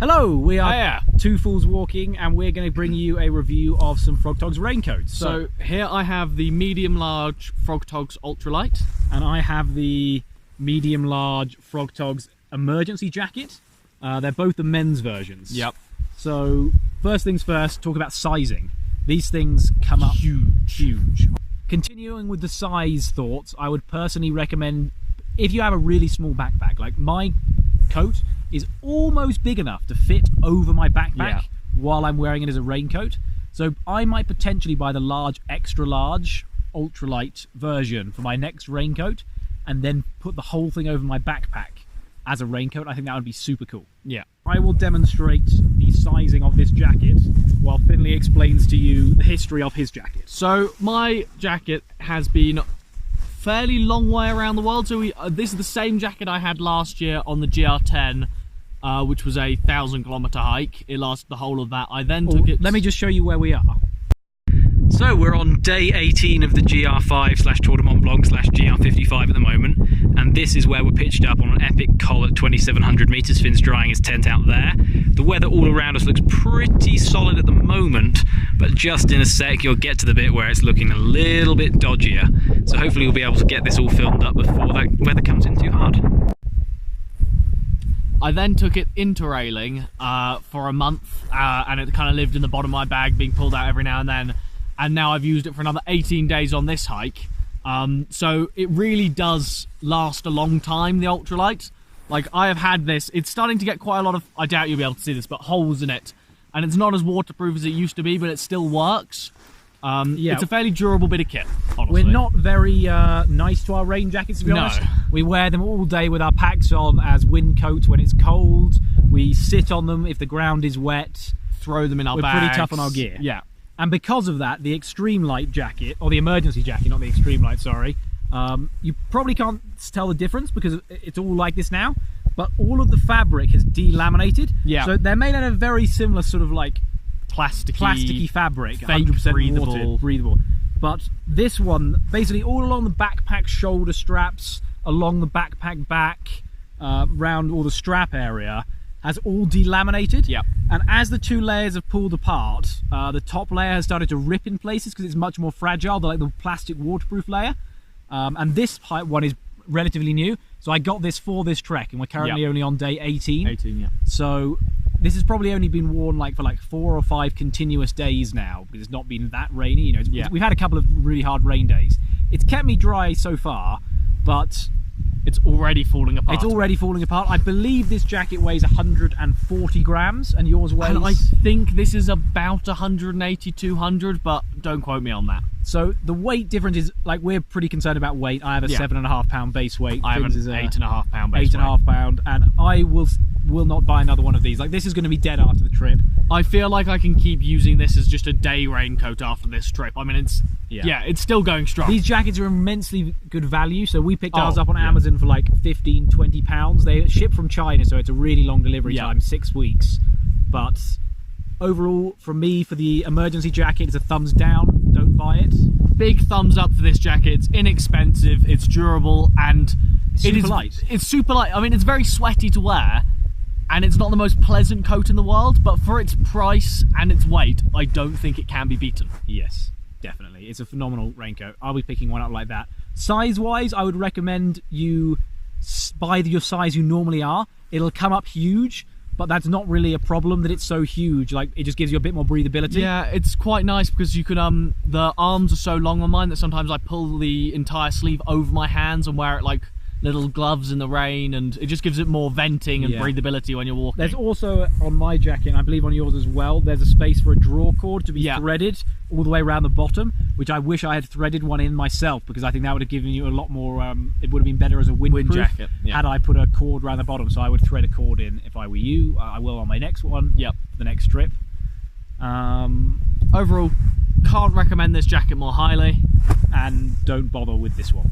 Hello, we are Two Fools Walking, and we're going to bring you a review of some Frogg Toggs raincoats. So here I have the medium-large Frogg Toggs Ultralight, and I have the medium-large Frogg Toggs emergency jacket. They're both the men's versions. Yep. So first things first, talk about sizing. These things come up huge. Continuing with the size thoughts, I would personally recommend, if you have a really small backpack, like my coat is almost big enough to fit over my backpack while I'm wearing it as a raincoat. So I might potentially buy the large, extra large ultralight version for my next raincoat and then put the whole thing over my backpack as a raincoat. I think that would be super cool. Yeah. I will demonstrate the sizing of this jacket while Finley explains to you the history of his jacket. So my jacket has been fairly long way around the world. So this is the same jacket I had last year on the GR10, which was a 1,000-kilometer hike. It lasted the whole of that. I then took it... Let me just show you where we are. So we're on day 18 of the GR5/Tour de Mont Blanc/GR55 at the moment, and this is where we're pitched up on an epic col at 2,700 meters. Finn's drying his tent out there. The weather all around us looks pretty solid at the moment, but just in a sec you'll get to the bit where it's looking a little bit dodgier. So hopefully we'll be able to get this all filmed up before that weather comes in too hard. I then took it interrailing for a month, and it kind of lived in the bottom of my bag, being pulled out every now and then. And now I've used it for another 18 days on this hike. So it really does last a long time, the ultralight. Like, I have had this, it's starting to get quite a lot of, I doubt you'll be able to see this, but holes in it. And it's not as waterproof as it used to be, but it still works. It's a fairly durable bit of kit, honestly. We're not very nice to our rain jackets, to be honest. We wear them all day with our packs on as wind coats when it's cold. We sit on them if the ground is wet. Throw them in our bags. We're pretty tough on our gear. Yeah. And because of that, the extreme light jacket, or the emergency jacket, not the extreme light, sorry, you probably can't tell the difference because it's all like this now, but all of the fabric has delaminated. Yeah. So they're made out of very similar sort of like plasticky fabric, fake 100% breathable. But this one, basically all along the backpack shoulder straps, along the backpack back, round all the strap area, has all delaminated. Yep. And as the two layers have pulled apart, the top layer has started to rip in places because it's much more fragile, like the plastic waterproof layer. And this one is relatively new. So I got this for this trek, and we're currently only on day 18. 18, yeah. So this has probably only been worn for 4 or 5 continuous days now, because it's not been that rainy. You know, we've had a couple of really hard rain days. It's kept me dry so far, but it's already falling apart. It's already falling apart. I believe this jacket weighs 140 grams, and yours weighs... And I think this is about 180, 200, but don't quote me on that. So the weight difference is, like, we're pretty concerned about weight. I have a 7.5 pound base weight. I have an 8.5 pound base weight. 8.5 pound, and I will not buy another one of these. Like, this is going to be dead after the trip. I feel like I can keep using this as just a day raincoat after this trip. I mean, it's it's still going strong. These jackets are immensely good value. So we picked ours up on Amazon for like 15, 20 pounds. They ship from China, so it's a really long delivery time, 6 weeks. But overall, from me, for the emergency jacket, it's a thumbs down. Don't buy it. Big thumbs up for this jacket. It's inexpensive, it's durable, and super light. It's super light. I mean, it's very sweaty to wear, and it's not the most pleasant coat in the world, but for its price and its weight, I don't think it can be beaten. Yes, definitely. It's a phenomenal raincoat. I'll be picking one up like that. Size-wise, I would recommend you buy your size you normally are. It'll come up huge, but that's not really a problem that it's so huge. Like, it just gives you a bit more breathability. Yeah, it's quite nice because you can, the arms are so long on mine that sometimes I pull the entire sleeve over my hands and wear it like little gloves in the rain, and it just gives it more venting and breathability when you're walking. There's also, on my jacket, and I believe on yours as well, there's a space for a draw cord to be threaded all the way around the bottom, which I wish I had threaded one in myself, because I think that would have given you a lot more, it would have been better as a wind jacket had I put a cord around the bottom. So I would thread a cord in if I were you. I will on my next one, the next trip. Overall, can't recommend this jacket more highly, and don't bother with this one.